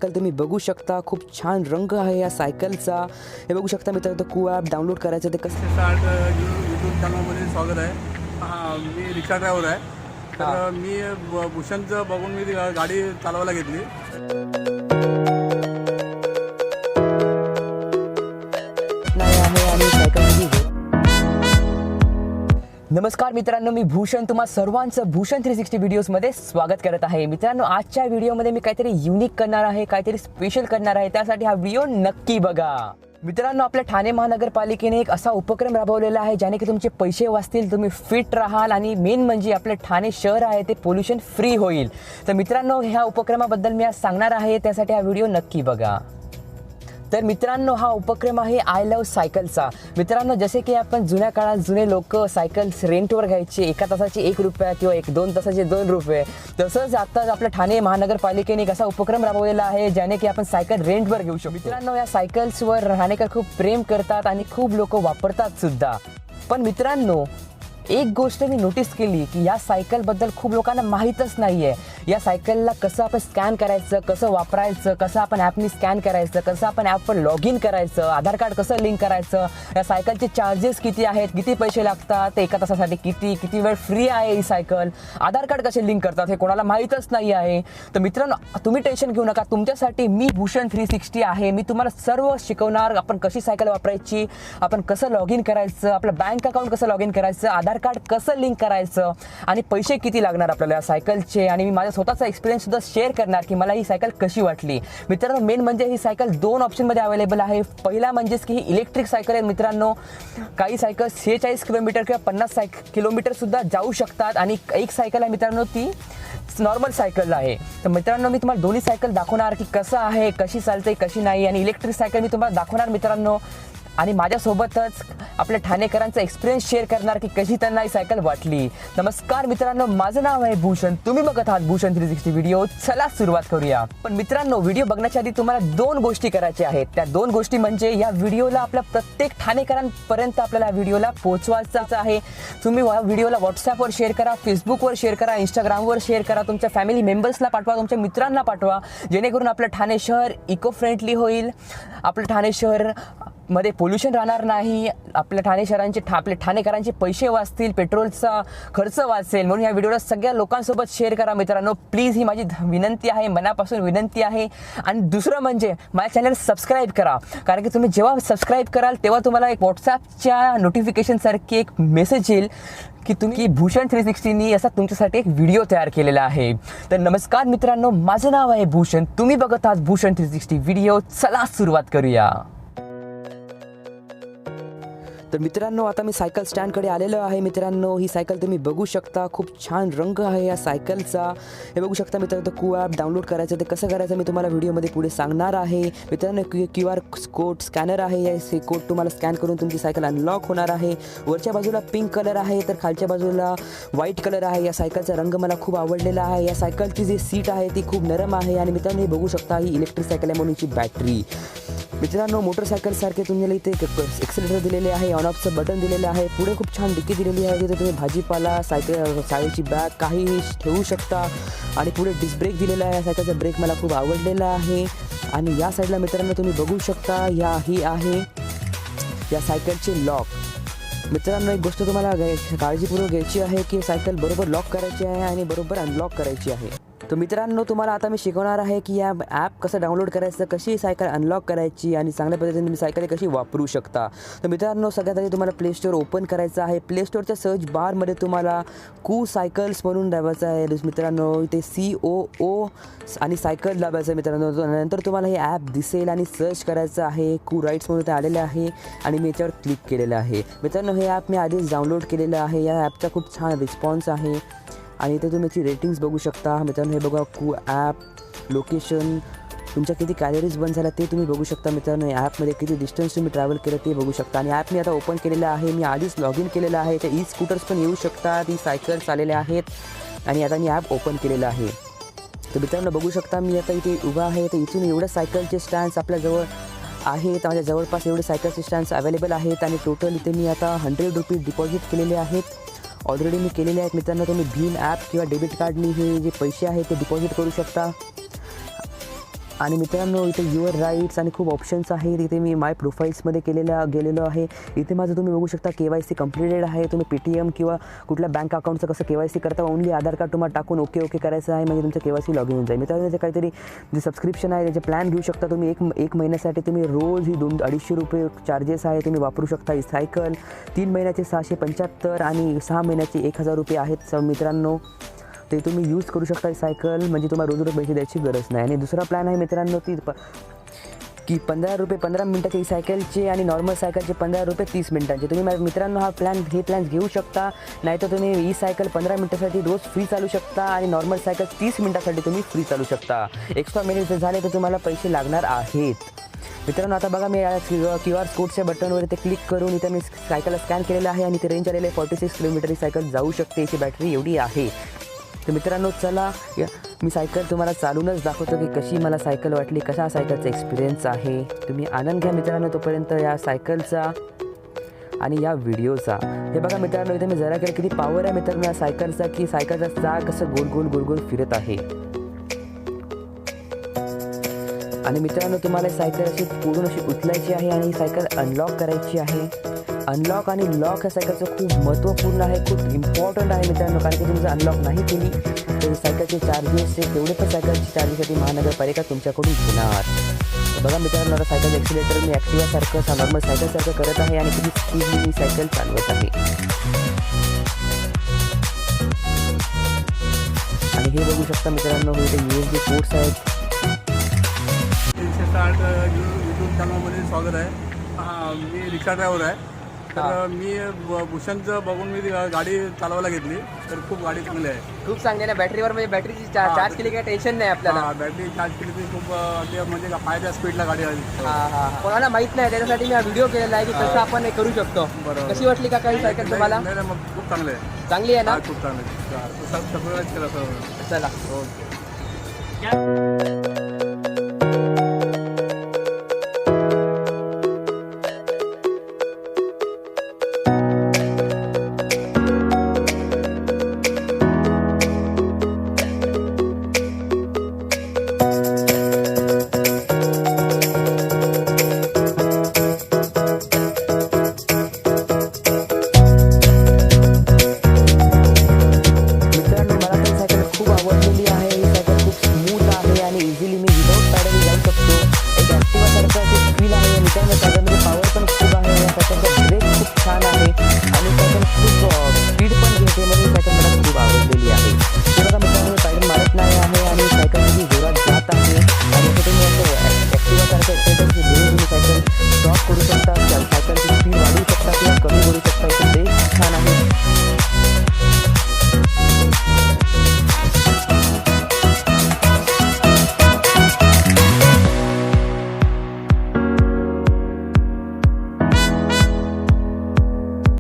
Cycle तुम्ही बघू शकता, खूप छान रंग आहे या सायकलचा. हे बघू शकता मित्रांनो, कू ॲप डाउनलोड करायचं ते कसं. स्टार्ट यूट्यूब चॅनलमध्ये स्वागत आहे. मी रिक्षा ड्रायव्हर आहे. तर मी भूषणचं बघून मी गाडी चालवायला घेतली. नाही आहे आणि सायकल. नमस्कार मित्रांनो, मी भूषण तुम्हा सर्वांचं भूषण 360 व्हिडिओजमध्ये स्वागत करत आहे. मित्रांनो, आजच्या व्हिडिओमध्ये मी काहीतरी युनिक करणार आहे, काहीतरी स्पेशल करणार आहे. त्यासाठी हा व्हिडिओ नक्की बघा. मित्रांनो, आपल्या ठाणे महानगरपालिकेने एक असा उपक्रम राबवलेला आहे ज्याने की तुमचे पैसे वाचतील, तुम्ही फिट राहाल आणि मेन म्हणजे आपलं ठाणे शहर आहे ते पोल्युशन फ्री होईल. तर मित्रांनो, ह्या उपक्रमाबद्दल मी आज सांगणार आहे, त्यासाठी हा व्हिडिओ नक्की बघा. तर मित्रांनो, हा उपक्रम आहे आय लव्ह सायकलचा. मित्रांनो, जसे की आपण जुन्या काळात जुने लोक सायकल रेंटवर घ्यायचे, एका तासाची ₹1 किंवा 2 तासाचे ₹2. तसंच आता आपल्या ठाणे महानगरपालिकेने एक असा उपक्रम राबवलेला आहे ज्याने की आपण सायकल रेंटवर घेऊ शकतो. मित्रांनो, या सायकल्सवर ठाणेकर खूप प्रेम करतात आणि खूप लोक वापरतात सुद्धा. पण मित्रांनो, एक गोष्ट मी नोटीस केली की या सायकलबद्दल खूप लोकांना माहीतच नाही आहे. या सायकलला कसं आपण स्कॅन करायचं, कसं वापरायचं, कसं आपण ॲपनी स्कॅन करायचं, कसं आपण ॲपवर लॉग इन करायचं, आधार कार्ड कसं लिंक करायचं, या सायकलचे चार्जेस किती आहेत, किती पैसे लागतात, एका तासासाठी किती वेळ फ्री आहे ही सायकल, आधार कार्ड कसे लिंक करतात हे कोणाला माहीतच नाही आहे. तर मित्रांनो, तुम्ही टेन्शन घेऊ नका, तुमच्यासाठी मी भूषण 360 आहे. मी तुम्हाला सर्व शिकवणार. आपण कशी सायकल वापरायची, आपण कसं लॉग इन करायचं, आपलं बँक अकाउंट कसं लॉग इन करायचं, आधार कार्ड कसं लिंक करायचं आणि पैसे किती लागणार आपल्याला सायकलचे. आणि मी माझा स्वतःचा एक्सपिरियन्स सुद्धा शेअर करणार की मला ही सायकल कशी वाटली. मित्रांनो, मेन म्हणजे ही सायकल 2 ऑप्शनमध्ये अवेलेबल आहे. पहिला म्हणजेच की ही इलेक्ट्रिक सायकल आहे. मित्रांनो, काही सायकल 46 किलोमीटर किंवा 50 किलोमीटर सुद्धा जाऊ शकतात आणि एक सायकल आहे मित्रांनो, ती नॉर्मल सायकल आहे. तर मित्रांनो, मी तुम्हाला दोन्ही सायकल दाखवणार की कसं आहे, कशी चालते, कशी नाही. आणि इलेक्ट्रिक सायकल मी तुम्हाला दाखवणार मित्रांनो, आणि माझ्यासोबतच आपल्या ठाणेकरांचा एक्सपिरियन्स शेअर करणार की कशी त्यांना ही सायकल वाटली. नमस्कार मित्रांनो, माझं नाव आहे भूषण, तुम्ही बघत आहात भूषण 360 व्हिडिओ. चला सुरुवात करूया. पण मित्रांनो, व्हिडिओ बघण्याच्या आधी तुम्हाला 2 गोष्टी करायच्या आहेत. त्या 2 गोष्टी म्हणजे या व्हिडिओला आपल्या प्रत्येक ठाणेकरांपर्यंत आपल्याला व्हिडिओला पोहोचवायचाच आहे. तुम्ही व्हिडिओला व्हॉट्सॲपवर शेअर करा, फेसबुकवर शेअर करा, इंस्टाग्रामवर शेअर करा, तुमच्या फॅमिली मेंबर्सला पाठवा, तुमच्या मित्रांना पाठवा, जेणेकरून आपलं ठाणे शहर इको फ्रेंडली होईल. आपलं ठाणे शहर मध्ये पोल्युशन राहणार नाही. आपल्या आपल्या ठाणेकरांचे पैसे वाचतील, पेट्रोलचा खर्च वाचेल. म्हणून या व्हिडिओला सगळ्या लोकांसोबत शेअर करा मित्रांनो, प्लीज. ही माझी विनंती आहे, मनापासून विनंती आहे. आणि दुसरं म्हणजे माझ्या चॅनल सबस्क्राईब करा, कारण की तुम्ही जेव्हा सबस्क्राईब कराल तेव्हा तुम्हाला एक व्हॉट्सॲपच्या नोटिफिकेशनसारखी एक मेसेज येईल की भूषण 360नी असा तुमच्यासाठी एक व्हिडिओ तयार केलेला आहे. तर नमस्कार मित्रांनो, माझं नाव आहे भूषण, तुम्ही बघत आहात भूषण 360 व्हिडिओ. चला सुरुवात करूया. तर मित्रांनो, आता मी सायकल स्टँडकडे आलेलो आहे. मित्रांनो, ही सायकल तुम्ही बघू शकता, खूप छान रंग आहे या सायकलचा. हे बघू शकता मित्रांनो, कू ॲप डाउनलोड करायचं ते कसं करायचं मी तुम्हाला व्हिडिओमध्ये पुढे सांगणार आहे. मित्रांनो, QR कोड स्कॅनर आहे. हे कोड तुम्हाला स्कॅन करून तुमची सायकल अनलॉक होणार आहे. वरच्या बाजूला पिंक कलर आहे, तर खालच्या बाजूला व्हाईट कलर आहे. या सायकलचा रंग मला खूप आवडलेला आहे. या सायकलची जी सीट आहे ती खूप नरम आहे. आणि मित्रांनो, हे बघू शकता, ही इलेक्ट्रिक सायकल आहे म्हणून हिची बॅटरी. मित्रांनो, मोटरसायकलसारखे तुम्हाला इथे एक्सेलेटर दिलेले आहे, ऑन ऑफचं बटन दिलेलं आहे. पुढे खूप छान डिक्की दिलेली आहे, तिथे तुम्ही भाजीपाला, सायकलची बॅग काहीही ठेवू शकता. आणि पुढे डिस्क ब्रेक दिलेला आहे. सायकलचा ब्रेक मला खूप आवडलेला आहे. आणि या साईडला मित्रांनो तुम्ही बघू शकता, ही आहे या सायकलचे लॉक. मित्रांनो, एक गोष्ट तुम्हाला काळजीपूर्वक घ्यायची आहे की सायकल बरोबर लॉक करायची आहे आणि बरोबर अनलॉक करायची आहे. तर मित्रांनो, तुम्हाला आता मी शिकवणार आहे की या ॲप कसं डाउनलोड करायचं, कशी सायकल अनलॉक करायची आणि चांगल्या पद्धतीने तुम्ही सायकल कशी वापरू शकता. तर मित्रांनो, सगळ्यात आधी तुम्हाला प्ले स्टोअर ओपन करायचं आहे. प्ले स्टोअरच्या सर्च बारमध्ये तुम्हाला कू सायकल्स म्हणून दाबायचं आहे. मित्रांनो, इथे COO आणि सायकल दाबायचं आहे. मित्रांनो, नंतर तुम्हाला हे ॲप दिसेल आणि सर्च करायचं आहे. कू राईट्स म्हणून ते आलेले आहे आणि मी याच्यावर क्लिक केलेलं आहे. मित्रांनो, हे ॲप मी आधीच डाउनलोड केलेलं आहे. या ॲपचा खूप छान रिस्पॉन्स आहे आणि इथे तुम्ही याची रेटिंग्स बघू शकता. मित्रांनो, हे बघा, कू ॲप, लोकेशन, तुमच्या किती कॅलरीज बंद झाल्या ते तुम्ही बघू शकता. मित्रांनो, या ॲपमध्ये किती डिस्टन्स तुम्ही ट्रॅव्हल केलं ते बघू शकता. आणि ॲप मी आता ओपन केलेलं आहे. मी आधीच लॉग इन केलेलं आहे. ते स्कूटर्स पण येऊ शकतात, ही सायकल्स आलेल्या आहेत. आणि आता मी ॲप ओपन केलेलं आहे. तर मित्रांनो, बघू शकता, मी आता इथे उभा आहे. तर इथून एवढ्या सायकलचे स्टँड्स आपल्याजवळ आहेत. माझ्या जवळपास एवढे सायकलचे स्टँड्स अवेलेबल आहेत. आणि टोटल इथे मी आता ₹100 डिपॉझिट केलेले आहेत. ऑलरेडी मी केलेले आहेत. मित्रांनो, तुम्ही भीम ॲप किंवा डेबिट कार्डनी हे जे पैसे आहेत ते डिपॉझिट करू शकता. आणि मित्रांनो इथे युअर राईट्स आणि खूप ऑप्शन्स आहेत. इथे मी माय प्रोफाईल्समध्ये गेलेलो आहे. इथे माझं तुम्ही बघू शकता KYC कंप्लीटेड आहे. तुम्ही PTM किंवा कुठल्या बँक अकाउंटचं कसं KYC करता, ओनली आधार कार्ड तुम्हाला टाकून ओके करायचं आहे, म्हणजे तुमचं KYC लॉग इन होऊन जाईल. मित्रांनो त्याचे काहीतरी जे सबस्क्रिप्शन आहे त्याचे प्लॅन घेऊ शकता तुम्ही. एक महिन्यासाठी तुम्ही रोज ही 200-250 रुपये चार्जेस आहे, तुम्ही वापरू शकता ही सायकल. 3 महिन्याचे 675 आणि 6 महिन्याचे 1000 रुपये आहेत मित्रांनो. ते तुम्ही यूज करू शकता ही सायकल, म्हणजे तुम्हाला रोज पैसे द्यायची गरज नाही. आणि दुसरा प्लॅन आहे मित्रांनो की 15 रुपये 15 मिनटाचे ही सायकलचे आणि नॉर्मल सायकलचे 15 रुपये 30 मिनटांचे. तुम्ही मित्रांनो हे प्लॅन्स घेऊ शकता. नाहीतर तुम्ही ही सायकल 15 मिनटासाठी रोज फ्री चालू शकता आणि नॉर्मल सायकल 30 मिनटासाठी तुम्ही फ्री चालू शकता. एक्स्ट्रा मिनिट्स झाले तर तुम्हाला पैसे लागणार आहेत. मित्रांनो आता बघा, मी QR कोडच्या बटनवर ते क्लिक करून इथे मी सायकलला स्कॅन केलेलं आहे आणि ते रेंज आलेलं आहे 46 किलोमीटर. ही सायकल जाऊ शकते, याची बॅटरी एवढी आहे. तर मित्रांनो चला मी सायकल तुम्हाला चालूनच दाखवतो की कशी मला सायकल वाटली, कशा सायकलचा एक्सपिरियन्स आहे. तुम्ही आनंद घ्या मित्रांनो तोपर्यंत या सायकलचा आणि या व्हिडिओचा. हे बघा मित्रांनो इथे मी जरा किती पॉवर आहे मित्रांनो या सायकलचा, की सायकलचा चाक कसं गोल गोल फिरत आहे. आणि मित्रांनो तुम्हाला सायकल अशी पूर्ण अशी उचलायची आहे आणि ही सायकल अनलॉक करायची आहे. अनलॉक आणि लॉक ह्या सायकलचं खूप महत्त्वपूर्ण आहे, खूप इम्पॉर्टंट आहे मित्रांनो. कारण की तुम्ही जर अनलॉक नाही केली तर सायकलचे चार्जेस तेवढे पण सायकलची चार्जेससाठी महानगरपालिका तुमच्याकडून घेणार. बघा मित्रांनो आता सायकल ॲक्सिलेटर मी ॲक्टिवासारखं नॉर्मल सायकलसारखं करत आहे आणि किती स्पीडली मी सायकल चालवत आहे. आणि हे बघू शकता मित्रांनो इथे USB पोर्ट्स आहेत. 360 यूट्यूब चॅनलमध्ये स्वागत आहे. मी रिक्षा ड्रायव्हर आहे. तर मी भूषणचं बघून मी गाडी चालवायला घेतली, तर खूप गाडी चांगली आहे. खूप चांगली ना बॅटरीवर, म्हणजे बॅटरीची चार्ज केली काही टेन्शन नाही आपल्याला. बॅटरी चार्ज केली ती खूप म्हणजे फायदा स्पीडला गाडी आहे. कोणाला माहित नाही त्याच्यासाठी मी हा व्हिडिओ केलेला आहे की कसं आपण हे करू शकतो. बरोबर. कशी वाटली का काही सायकल तुम्हाला? नाही मग खूप चांगली आहे. चांगली आहे ना? खूप चांगली आहे. सबस्क्राईब केलं सर. चला ओके.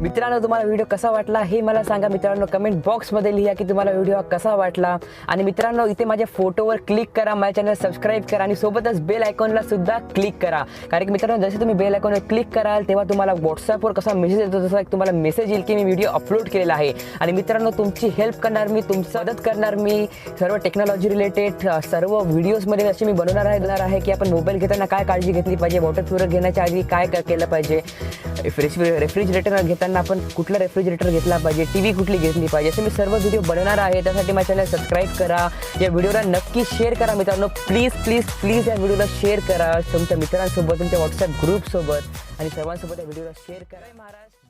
मित्रांनो तुम्हाला व्हिडिओ कसा वाटला हे मला सांगा मित्रांनो, कमेंट बॉक्समध्ये लिहा की तुम्हाला व्हिडिओ कसा वाटला. आणि मित्रांनो इथे माझ्या फोटोवर क्लिक करा, माझ्या चॅनल सबस्क्राईब करा आणि सोबतच बेल आयकॉनला सुद्धा क्लिक करा. कारण की मित्रांनो जसे तुम्ही बेल आयकॉनवर क्लिक कराल तेव्हा तुम्हाला व्हॉट्सअपवर कसा मेसेज येतो तसा एक तुम्हाला मेसेज येईल की मी व्हिडिओ अपलोड केलेला आहे. आणि मित्रांनो तुमची हेल्प करणार मी, तुमची मदत करणार मी. सर्व टेक्नॉलॉजी रिलेटेड सर्व व्हिडिओजमध्ये असे मी बनवणार आहे की आपण मोबाईल घेताना काय काळजी घेतली पाहिजे, वॉटर प्युअर घेण्याच्या आधी काय केलं पाहिजे, रेफ्रिजरेटर घेताना आपण कुठला रेफ्रिजरेटर घेतला पाहिजे, TV कुठली घेतली पाहिजे, असे मी सर्व व्हिडिओ बनवणार आहे. त्यासाठी माझ्या चॅनल सबस्क्राईब करा, या व्हिडिओला नक्की शेअर करा मित्रांनो. प्लीज या व्हिडिओला शेअर करा तुमच्या मित्रांसोबत, तुमच्या व्हॉट्सअप ग्रुपसोबत आणि सर्वांसोबत या व्हिडिओला शेअर करा. महाराज.